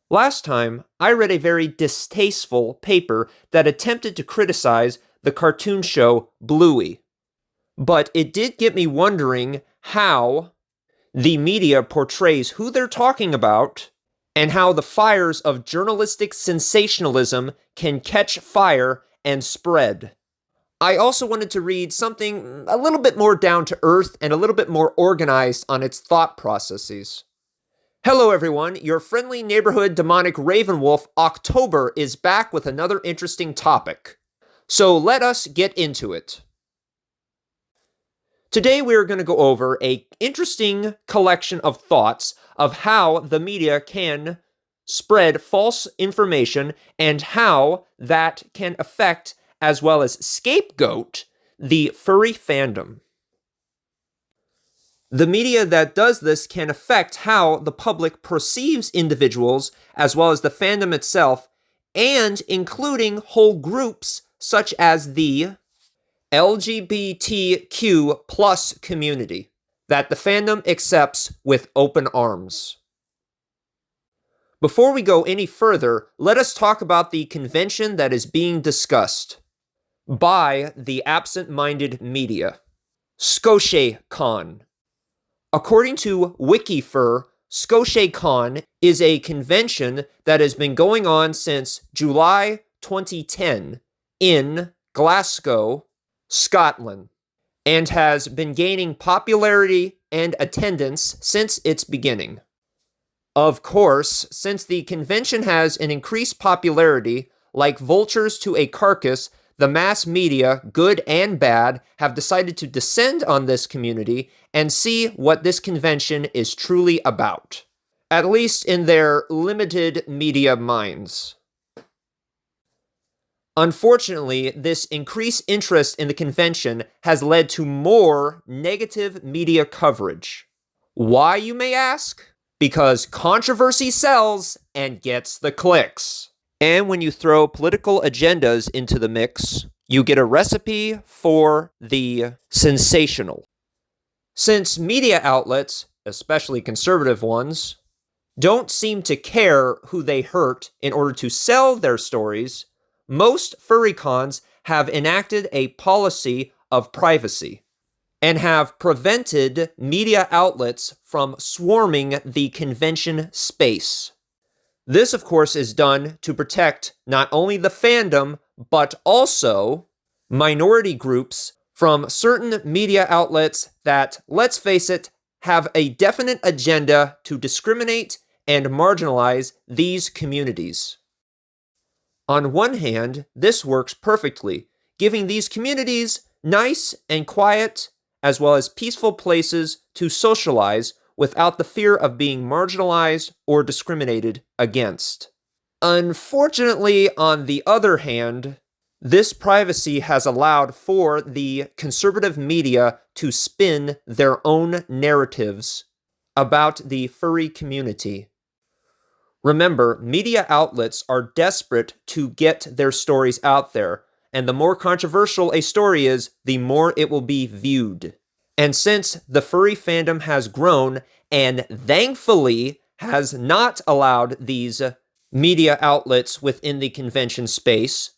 Last time, I read a very distasteful paper that attempted to criticize the cartoon show Bluey. But it did get me wondering how the media portrays who they're talking about and how the fires of journalistic sensationalism can catch fire and spread. I also wanted to read something a little bit more down to earth and a little bit more organized on its thought processes. Hello everyone, your friendly neighborhood demonic Ravenwolf October is back with another interesting topic. So let us get into it. Today we are going to go over an interesting collection of thoughts of how the media can spread false information and how that can affect, as well as scapegoat, the furry fandom. The media that does this can affect how the public perceives individuals, as well as the fandom itself, and including whole groups such as the LGBTQ plus community that the fandom accepts with open arms. Before we go any further, let us talk about the convention that is being discussed by the absent-minded media, Scotiacon. According to Wikifur, Scotiacon is a convention that has been going on since July 2010 in Glasgow, Scotland, and has been gaining popularity and attendance since its beginning. Of course, since the convention has an increased popularity, like vultures to a carcass, the mass media, good and bad, have decided to descend on this community and see what this convention is truly about, at least in their limited media minds. Unfortunately, this increased interest in the convention has led to more negative media coverage. Why, you may ask? Because controversy sells and gets the clicks. And when you throw political agendas into the mix, you get a recipe for the sensational. Since media outlets, especially conservative ones, don't seem to care who they hurt in order to sell their stories, most furrycons have enacted a policy of privacy and have prevented media outlets from swarming the convention space. This, of course, is done to protect not only the fandom, but also minority groups from certain media outlets that, let's face it, have a definite agenda to discriminate and marginalize these communities. On one hand, this works perfectly, giving these communities nice and quiet, as well as peaceful places to socialize without the fear of being marginalized or discriminated against. Unfortunately, on the other hand, this privacy has allowed for the conservative media to spin their own narratives about the furry community. Remember, media outlets are desperate to get their stories out there, and the more controversial a story is, the more it will be viewed. And since the furry fandom has grown and thankfully has not allowed these media outlets within the convention space,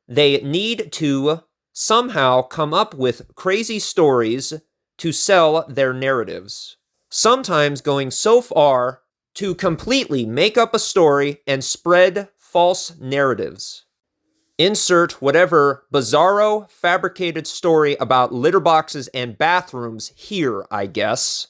they need to somehow come up with crazy stories to sell their narratives. Sometimes going so far to completely make up a story and spread false narratives. Insert whatever bizarro, fabricated story about litter boxes and bathrooms here, I guess.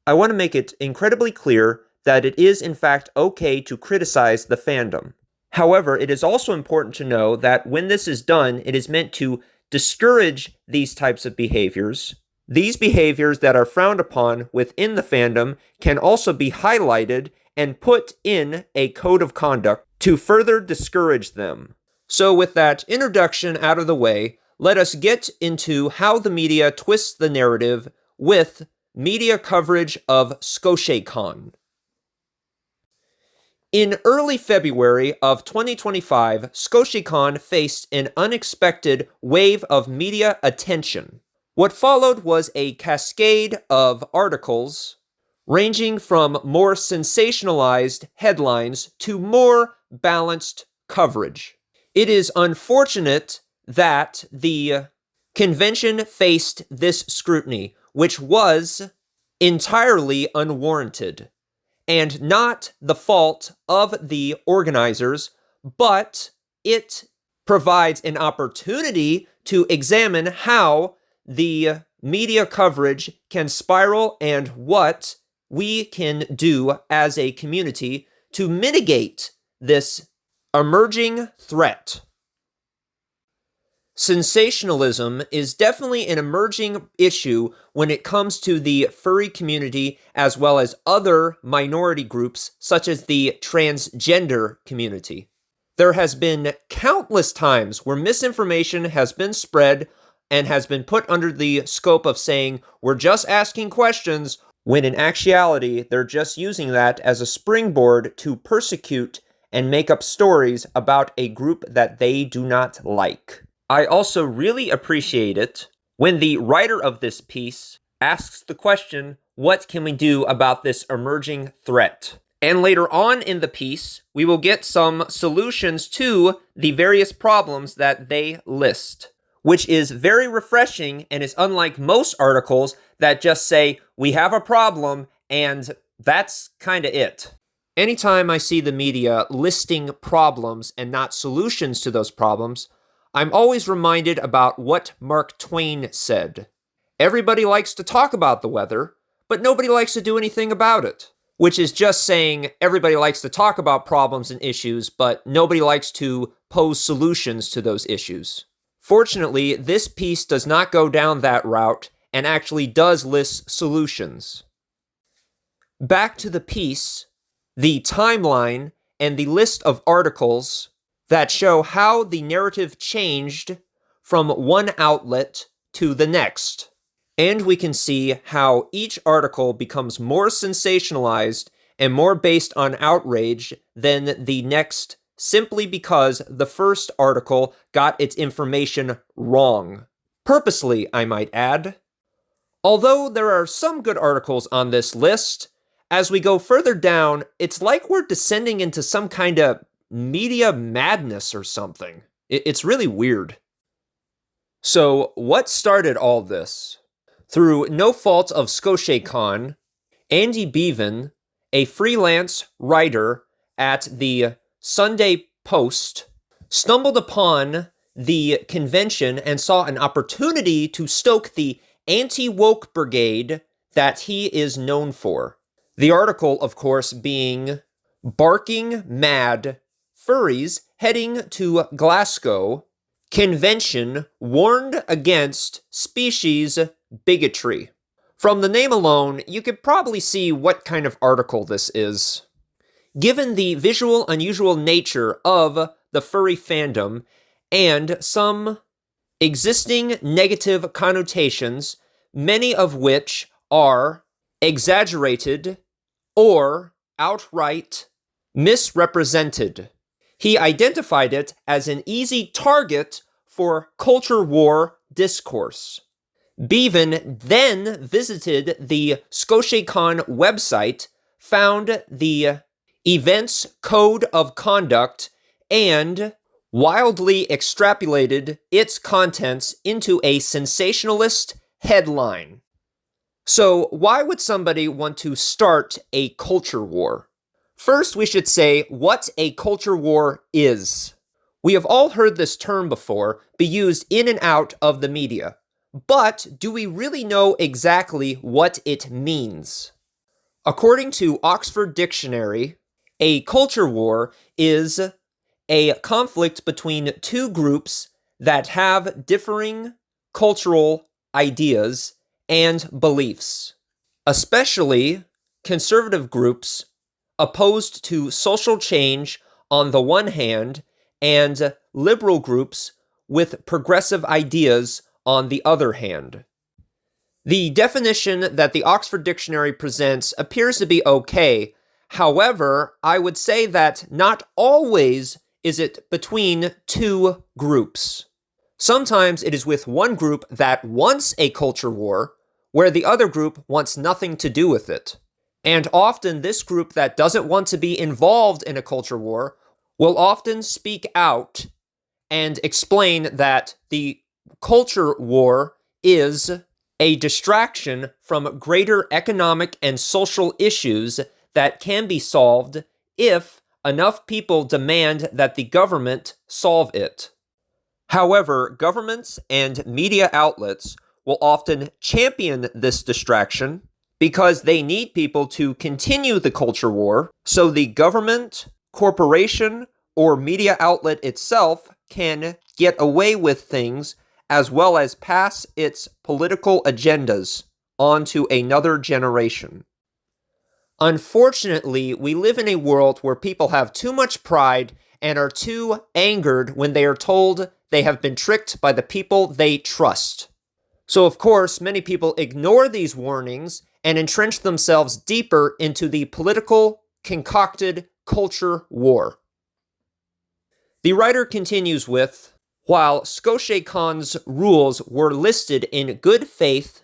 I want to make it incredibly clear that it is in fact okay to criticize the fandom. However, it is also important to know that when this is done, it is meant to discourage these types of behaviors. These behaviors that are frowned upon within the fandom can also be highlighted and put in a code of conduct to further discourage them. So with that introduction out of the way, let us get into how the media twists the narrative with media coverage of Scotiacon. In early February of 2025, Scotiacon faced an unexpected wave of media attention. What followed was a cascade of articles ranging from more sensationalized headlines to more balanced coverage. It is unfortunate that the convention faced this scrutiny, which was entirely unwarranted, and not the fault of the organizers, but it provides an opportunity to examine how the media coverage can spiral and what we can do as a community to mitigate this emerging threat. Sensationalism is definitely an emerging issue when it comes to the furry community as well as other minority groups such as the transgender community. There has been countless times where misinformation has been spread and has been put under the scope of saying, we're just asking questions, when in actuality, they're just using that as a springboard to persecute and make up stories about a group that they do not like. I also really appreciate it when the writer of this piece asks the question, what can we do about this emerging threat? And later on in the piece, we will get some solutions to the various problems that they list, which is very refreshing and is unlike most articles that just say, we have a problem, and that's kind of it. Anytime I see the media listing problems and not solutions to those problems, I'm always reminded about what Mark Twain said. Everybody likes to talk about the weather, but nobody likes to do anything about it. Which is just saying everybody likes to talk about problems and issues, but nobody likes to pose solutions to those issues. Fortunately, this piece does not go down that route and actually does list solutions. Back to the piece, the timeline and the list of articles that show how the narrative changed from one outlet to the next. And we can see how each article becomes more sensationalized and more based on outrage than the next, simply because the first article got its information wrong. Purposely, I might add. Although there are some good articles on this list, as we go further down, it's like we're descending into some kind of media madness or something. It's really weird. So, what started all this? Through no fault of Scotiacon, Andy Bevan, a freelance writer at the Sunday Post, stumbled upon the convention and saw an opportunity to stoke the anti-woke brigade that he is known for. The article, of course, being Barking Mad Furries Heading to Glasgow Convention Warned Against Species Bigotry. From the name alone, you could probably see what kind of article this is. Given the visual, unusual nature of the furry fandom and some existing negative connotations, many of which are exaggerated or outright misrepresented, he identified it as an easy target for culture war discourse. Bevan then visited the Scotiacon website, found the event's code of conduct, and wildly extrapolated its contents into a sensationalist headline. So, why would somebody want to start a culture war? First, we should say what a culture war is. We have all heard this term before be used in and out of the media. But do we really know exactly what it means? According to Oxford Dictionary, a culture war is a conflict between two groups that have differing cultural ideas and beliefs, especially conservative groups opposed to social change on the one hand and liberal groups with progressive ideas on the other hand. The definition that the Oxford Dictionary presents appears to be okay. However, I would say that not always is it between two groups. Sometimes it is with one group that wants a culture war, where the other group wants nothing to do with it. And often this group that doesn't want to be involved in a culture war will often speak out and explain that the culture war is a distraction from greater economic and social issues that can be solved if enough people demand that the government solve it. However, governments and media outlets will often champion this distraction because they need people to continue the culture war, so the government, corporation, or media outlet itself can get away with things as well as pass its political agendas onto another generation. Unfortunately, we live in a world where people have too much pride and are too angered when they are told they have been tricked by the people they trust. So, of course, many people ignore these warnings and entrench themselves deeper into the political, concocted culture war. The writer continues with, while Scotiacon's rules were listed in good faith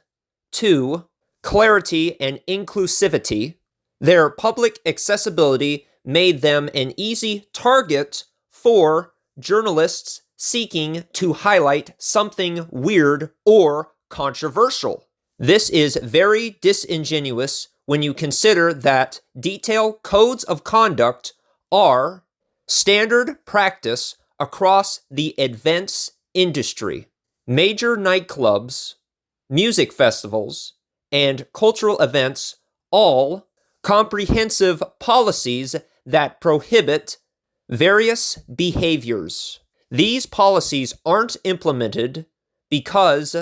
to clarity and inclusivity, their public accessibility made them an easy target for journalists seeking to highlight something weird or controversial. This is very disingenuous when you consider that detailed codes of conduct are standard practice across the events industry. Major nightclubs, music festivals, and cultural events all comprehensive policies that prohibit various behaviors. These policies aren't implemented because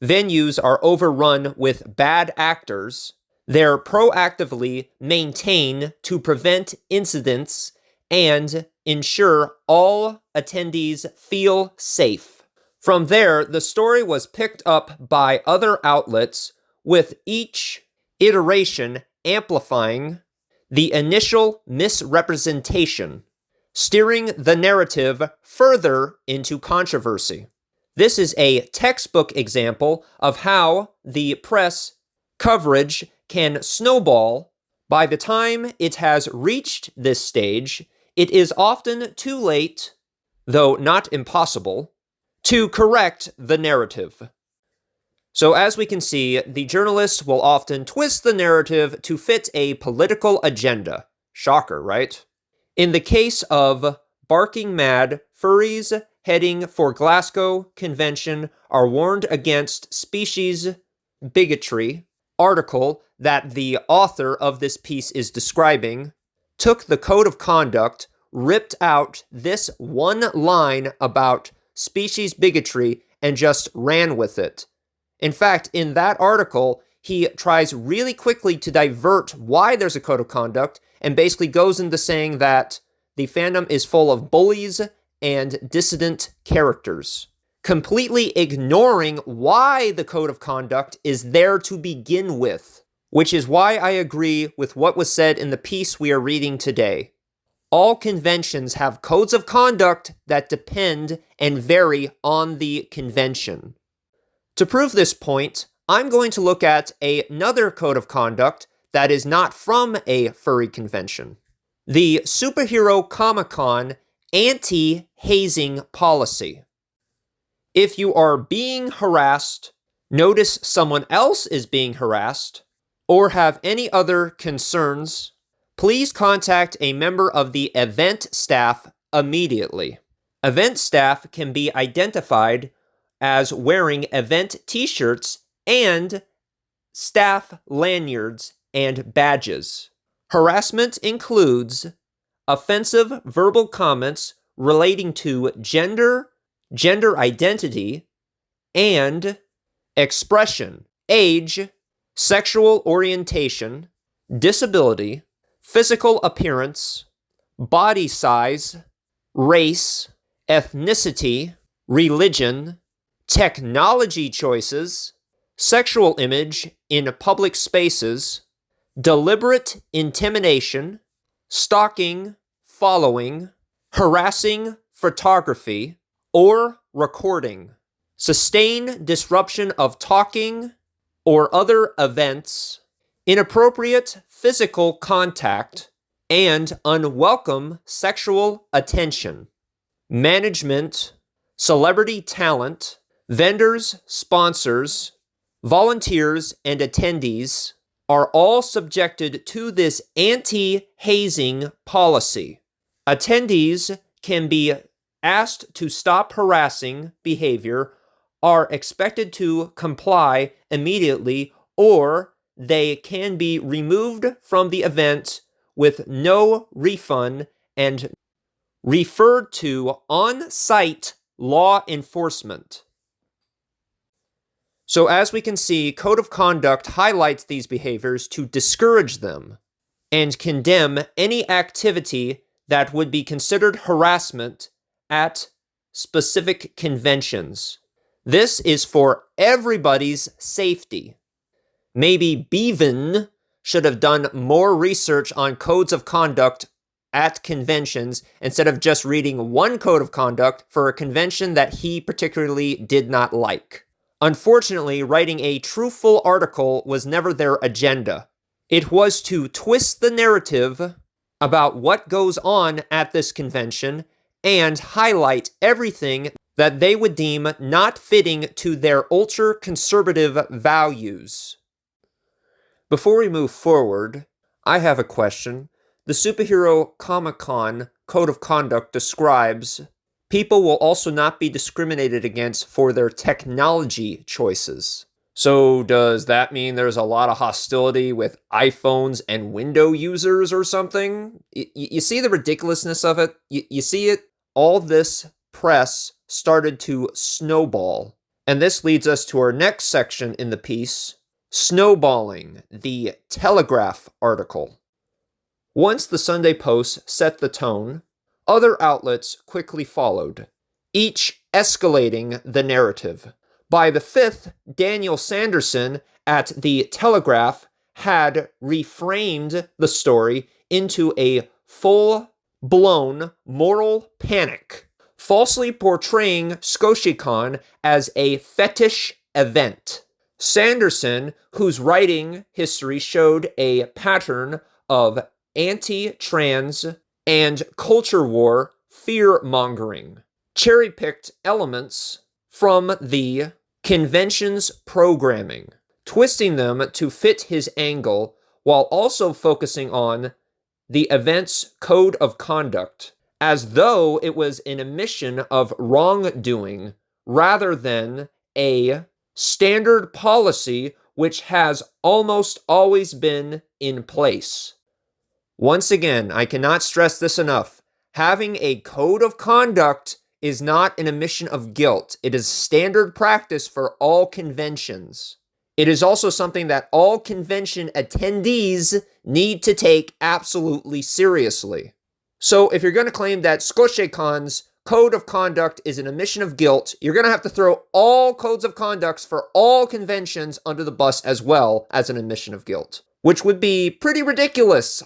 venues are overrun with bad actors. They're proactively maintained to prevent incidents and ensure all attendees feel safe. From there, the story was picked up by other outlets, with each iteration amplifying the initial misrepresentation, steering the narrative further into controversy. This is a textbook example of how the press coverage can snowball. By the time it has reached this stage, it is often too late, though not impossible, to correct the narrative. So as we can see, the journalists will often twist the narrative to fit a political agenda. Shocker, right? In the case of Barking Mad, furries heading for Glasgow Convention are warned against species bigotry, article that the author of this piece is describing, took the code of conduct, ripped out this one line about species bigotry, and just ran with it. In fact, in that article, he tries really quickly to divert why there's a code of conduct and basically goes into saying that the fandom is full of bullies and dissident characters, completely ignoring why the code of conduct is there to begin with, which is why I agree with what was said in the piece we are reading today. All conventions have codes of conduct that depend and vary on the convention. To prove this point, I'm going to look at another code of conduct that is not from a furry convention. The Superhero Comic-Con Anti-Hazing Policy. If you are being harassed, notice someone else is being harassed, or have any other concerns, please contact a member of the event staff immediately. Event staff can be identified as wearing event t-shirts and staff lanyards and badges. Harassment includes offensive verbal comments relating to gender identity, and expression, age, sexual orientation, disability, physical appearance, body size, race, ethnicity, religion, technology choices, sexual image in public spaces, deliberate intimidation, stalking, following, harassing photography, or recording, sustain disruption of talking or other events, inappropriate physical contact, and unwelcome sexual attention. Management, celebrity talent, vendors, sponsors, volunteers, and attendees are all subjected to this anti-hazing policy. Attendees can be asked to stop harassing behavior, are expected to comply immediately, or they can be removed from the event with no refund and referred to on-site law enforcement. So as we can see, Code of Conduct highlights these behaviors to discourage them and condemn any activity that would be considered harassment at specific conventions. This is for everybody's safety. Maybe Bevan should have done more research on codes of conduct at conventions instead of just reading one code of conduct for a convention that he particularly did not like. Unfortunately, writing a truthful article was never their agenda. It was to twist the narrative about what goes on at this convention and highlight everything that they would deem not fitting to their ultra-conservative values. Before we move forward, I have a question. The Superhero Comic-Con Code of Conduct describes people will also not be discriminated against for their technology choices. So does that mean there's a lot of hostility with iPhones and Window users or something? You see the ridiculousness of it? You see it? All this press started to snowball. And this leads us to our next section in the piece, Snowballing, the Telegraph article. Once the Sunday Post set the tone, other outlets quickly followed, each escalating the narrative. By the 5th, Daniel Sanderson at the Telegraph had reframed the story into a full-blown moral panic, falsely portraying Scotiacon as a fetish event. Sanderson, whose writing history showed a pattern of anti-trans and culture war fear-mongering, cherry-picked elements from the convention's programming, twisting them to fit his angle while also focusing on the event's code of conduct, as though it was an admission of wrongdoing rather than a standard policy which has almost always been in place. Once again, I cannot stress this enough. Having a code of conduct is not an admission of guilt. It is standard practice for all conventions. It is also something that all convention attendees need to take absolutely seriously. So if you're going to claim that Scotiacon's code of conduct is an admission of guilt, you're going to have to throw all codes of conducts for all conventions under the bus as well as an admission of guilt, which would be pretty ridiculous.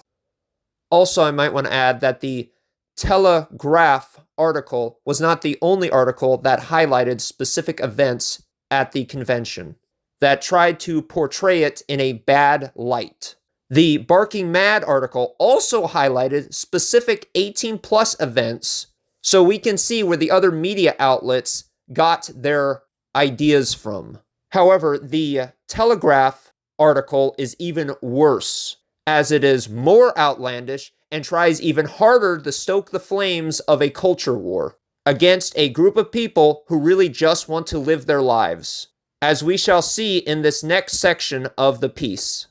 Also, I might want to add that the Telegraph article was not the only article that highlighted specific events at the convention, that tried to portray it in a bad light. The Barking Mad article also highlighted specific 18+ events, so we can see where the other media outlets got their ideas from. However, the Telegraph article is even worse, as it is more outlandish and tries even harder to stoke the flames of a culture war against a group of people who really just want to live their lives, as we shall see in this next section of the piece.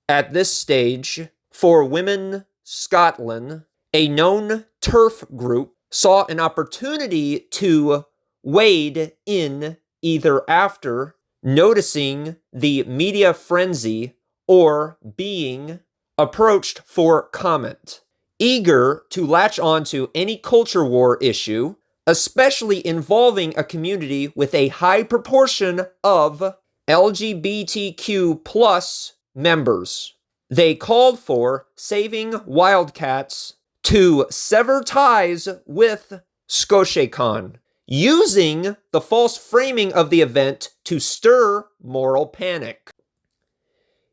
At this stage, for Women Scotland, a known TERF group saw an opportunity to wade in either after noticing the media frenzy or being approached for comment, eager to latch onto any culture war issue, especially involving a community with a high proportion of LGBTQ+ members. They called for Saving Wildcats to sever ties with Scotiacon, using the false framing of the event to stir moral panic.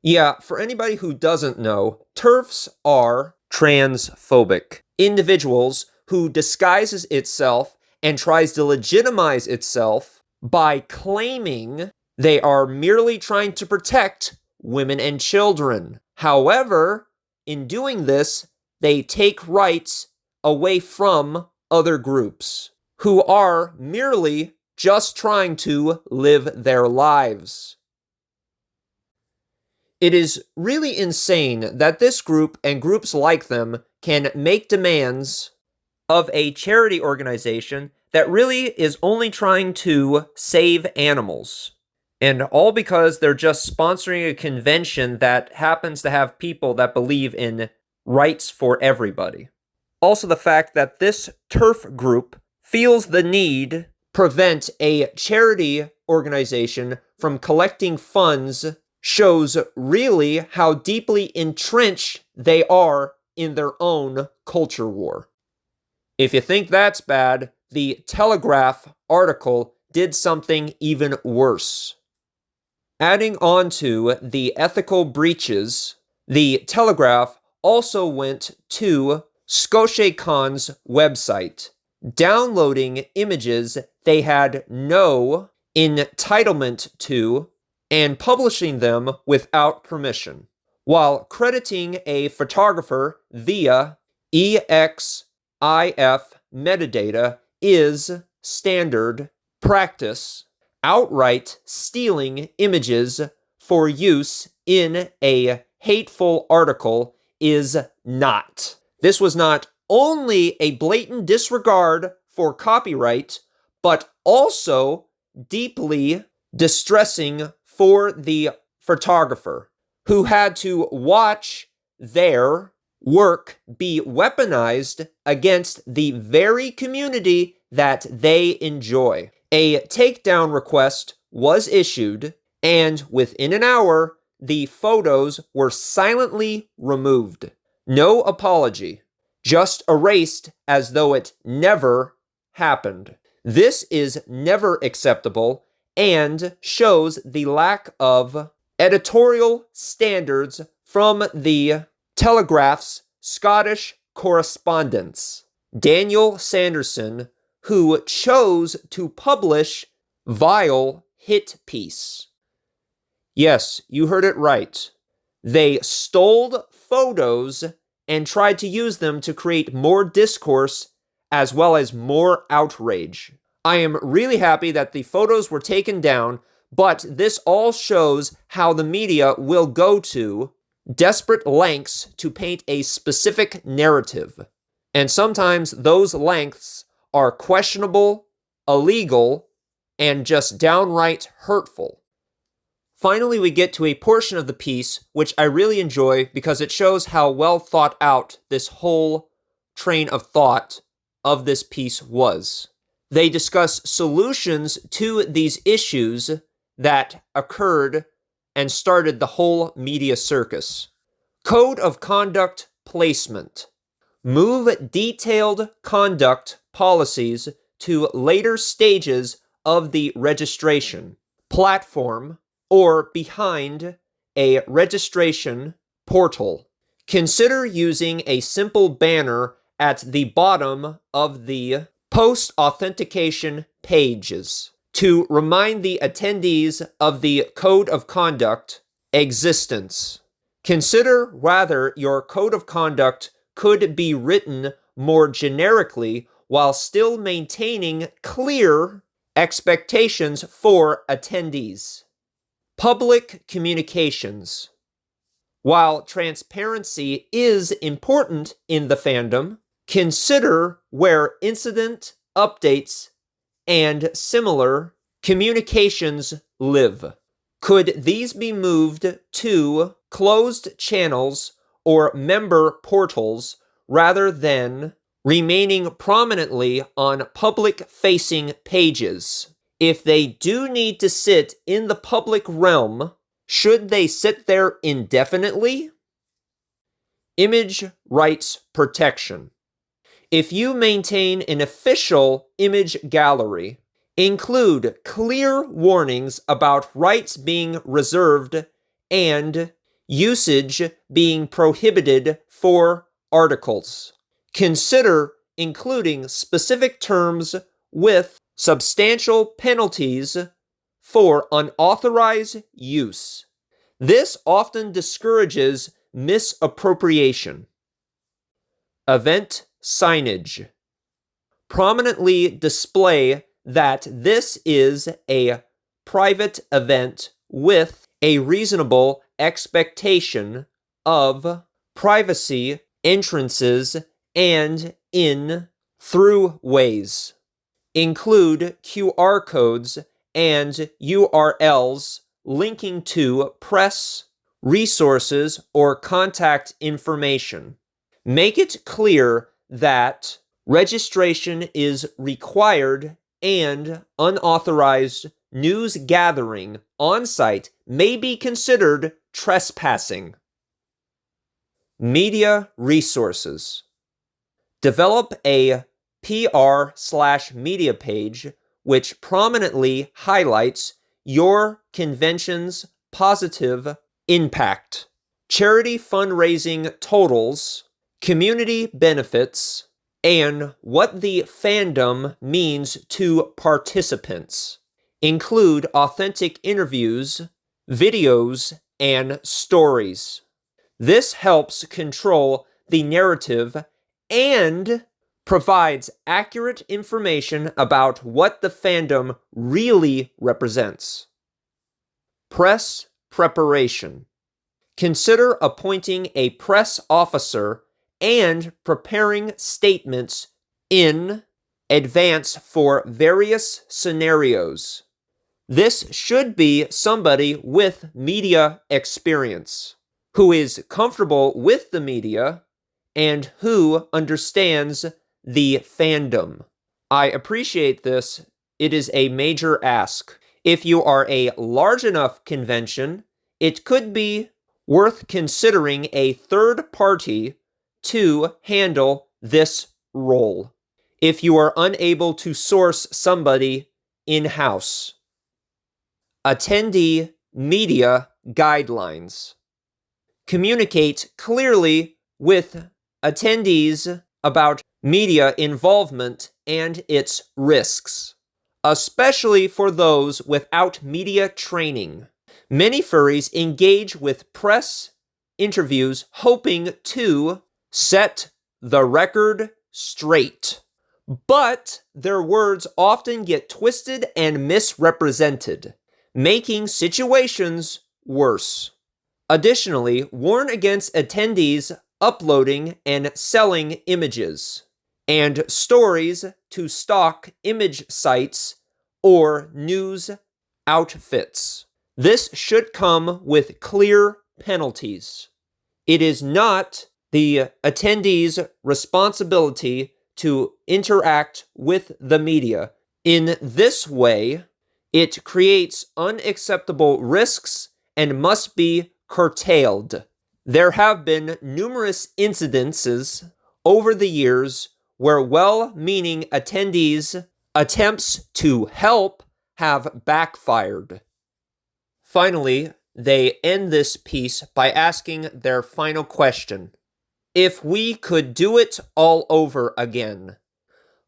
Yeah, for anybody who doesn't know, TERFs are transphobic. Individuals who disguises itself and tries to legitimize itself by claiming they are merely trying to protect women and children. However, in doing this, they take rights away from other groups who are merely just trying to live their lives. It is really insane that this group and groups like them can make demands of a charity organization that really is only trying to save animals. And all because they're just sponsoring a convention that happens to have people that believe in rights for everybody. Also, the fact that this TERF group feels the need to prevent a charity organization from collecting funds shows really how deeply entrenched they are in their own culture war. If you think that's bad, the Telegraph article did something even worse. Adding on to the ethical breaches, the Telegraph also went to Scotiacon's website, downloading images they had no entitlement to and publishing them without permission, while crediting a photographer via EXIF metadata is standard practice. Outright stealing images for use in a hateful article is not. This was not only a blatant disregard for copyright, but also deeply distressing for the photographer, who had to watch their work be weaponized against the very community that they enjoy. A takedown request was issued, and within an hour, the photos were silently removed. No apology, just erased as though it never happened. This is never acceptable and shows the lack of editorial standards from the Telegraph's Scottish correspondents, Daniel Sanderson, who chose to publish vile hit piece. Yes, you heard it right. They stole photos and tried to use them to create more discourse as well as more outrage. I am really happy that the photos were taken down, but this all shows how the media will go to desperate lengths to paint a specific narrative. And sometimes those lengths are questionable, illegal, and just downright hurtful. Finally, we get to a portion of the piece which I really enjoy because it shows how well thought out this whole train of thought of this piece was. They discuss solutions to these issues that occurred and started the whole media circus. Code of conduct placement. Move detailed conduct policies to later stages of the registration platform or behind a registration portal. Consider using a simple banner at the bottom of the post-authentication pages to remind the attendees of the code of conduct existence. Consider whether your code of conduct could be written more generically while still maintaining clear expectations for attendees. Public communications. While transparency is important in the fandom, consider where incident updates and similar communications live. Could these be moved to closed channels or member portals rather than remaining prominently on public-facing pages? If they do need to sit in the public realm, should they sit there indefinitely? Image rights protection. If you maintain an official image gallery, include clear warnings about rights being reserved and usage being prohibited for articles. Consider including specific terms with substantial penalties for unauthorized use. This often discourages misappropriation. Event signage. Prominently display that this is a private event with a reasonable expectation of privacy, entrances, and in-throughways. Include QR codes and URLs linking to press, resources, or contact information. Make it clear that registration is required and unauthorized news gathering on site may be considered trespassing. Media resources. Develop a PR/media page which prominently highlights your convention's positive impact, charity fundraising totals, community benefits, and what the fandom means to participants. Include authentic interviews, videos, and stories. This helps control the narrative and provides accurate information about what the fandom really represents. Press preparation. Consider appointing a press officer and preparing statements in advance for various scenarios. This should be somebody with media experience, who is comfortable with the media and who understands the fandom. I appreciate this. It is a major ask. If you are a large enough convention, it could be worth considering a third party to handle this role if you are unable to source somebody in-house. Attendee media guidelines. Communicate clearly with attendees about media involvement and its risks, especially for those without media training. Many furries engage with press interviews hoping to set the record straight, but their words often get twisted and misrepresented, making situations worse. Additionally, warn against attendees uploading and selling images and stories to stock image sites or news outfits. This should come with clear penalties. It is not the attendee's responsibility to interact with the media. In this way, it creates unacceptable risks and must be curtailed. There have been numerous incidences over the years where well-meaning attendees' attempts to help have backfired. Finally, they end this piece by asking their final question. If we could do it all over again.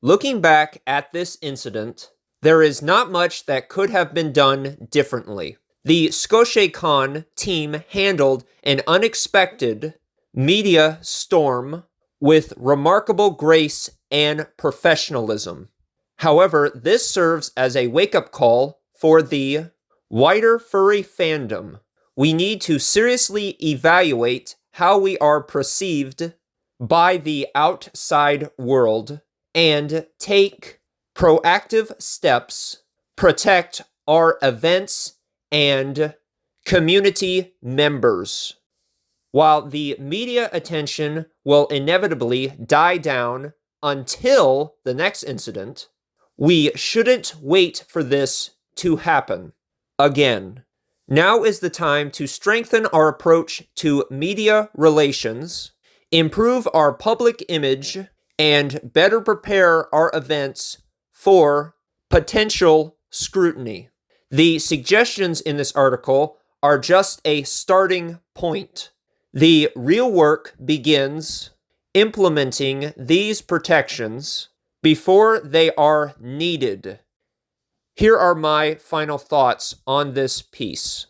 Looking back at this incident, there is not much that could have been done differently. The Scotiacon team handled an unexpected media storm with remarkable grace and professionalism. However, this serves as a wake-up call for the wider furry fandom. We need to seriously evaluate how we are perceived by the outside world and take proactive steps, protect our events and community members. While the media attention will inevitably die down until the next incident, we shouldn't wait for this to happen again. Now is the time to strengthen our approach to media relations, improve our public image, and better prepare our events for potential scrutiny. The suggestions in this article are just a starting point. The real work begins implementing these protections before they are needed. Here are my final thoughts on this piece.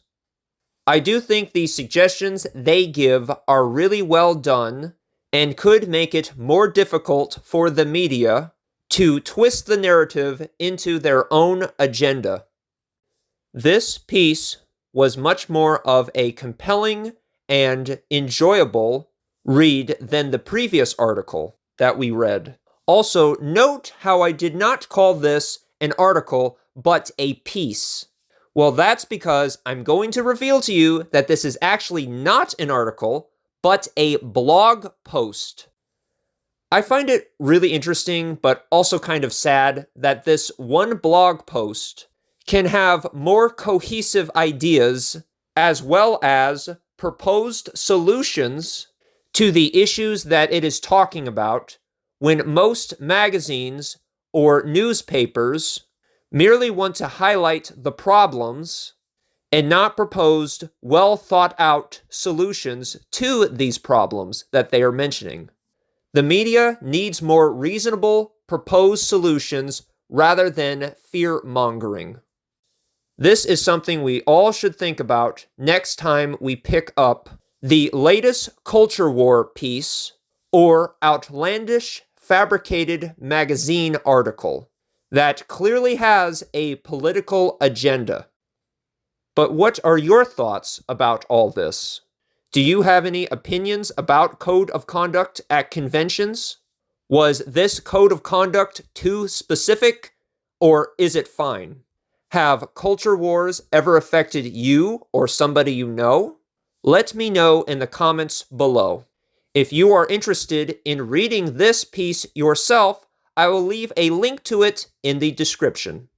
I do think the suggestions they give are really well done and could make it more difficult for the media to twist the narrative into their own agenda. This piece was much more of a compelling and enjoyable read than the previous article that we read. Also, note how I did not call this an article, but a piece. Well, that's because I'm going to reveal to you that this is actually not an article, but a blog post. I find it really interesting, but also kind of sad that this one blog post can have more cohesive ideas as well as proposed solutions to the issues that it is talking about, when most magazines or newspapers merely want to highlight the problems and not proposed, well thought out solutions to these problems that they are mentioning. The media needs more reasonable proposed solutions rather than fear-mongering. This is something we all should think about next time we pick up the latest culture war piece or outlandish fabricated magazine article that clearly has a political agenda. But what are your thoughts about all this? Do you have any opinions about code of conduct at conventions? Was this code of conduct too specific, or is it fine? Have culture wars ever affected you or somebody you know? Let me know in the comments below. If you are interested in reading this piece yourself, I will leave a link to it in the description.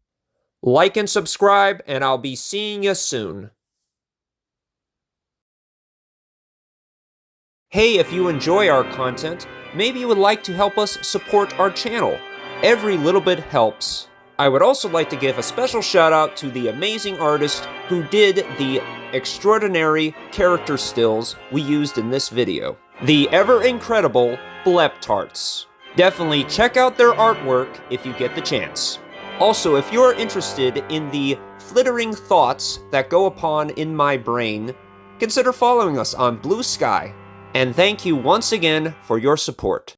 Like and subscribe, and I'll be seeing you soon. Hey, if you enjoy our content, maybe you would like to help us support our channel. Every little bit helps. I would also like to give a special shout out to the amazing artist who did the extraordinary character stills we used in this video. The ever-incredible Bleptarts. Definitely check out their artwork if you get the chance. Also, if you're interested in the flittering thoughts that go upon in my brain, consider following us on Blue Sky. And thank you once again for your support.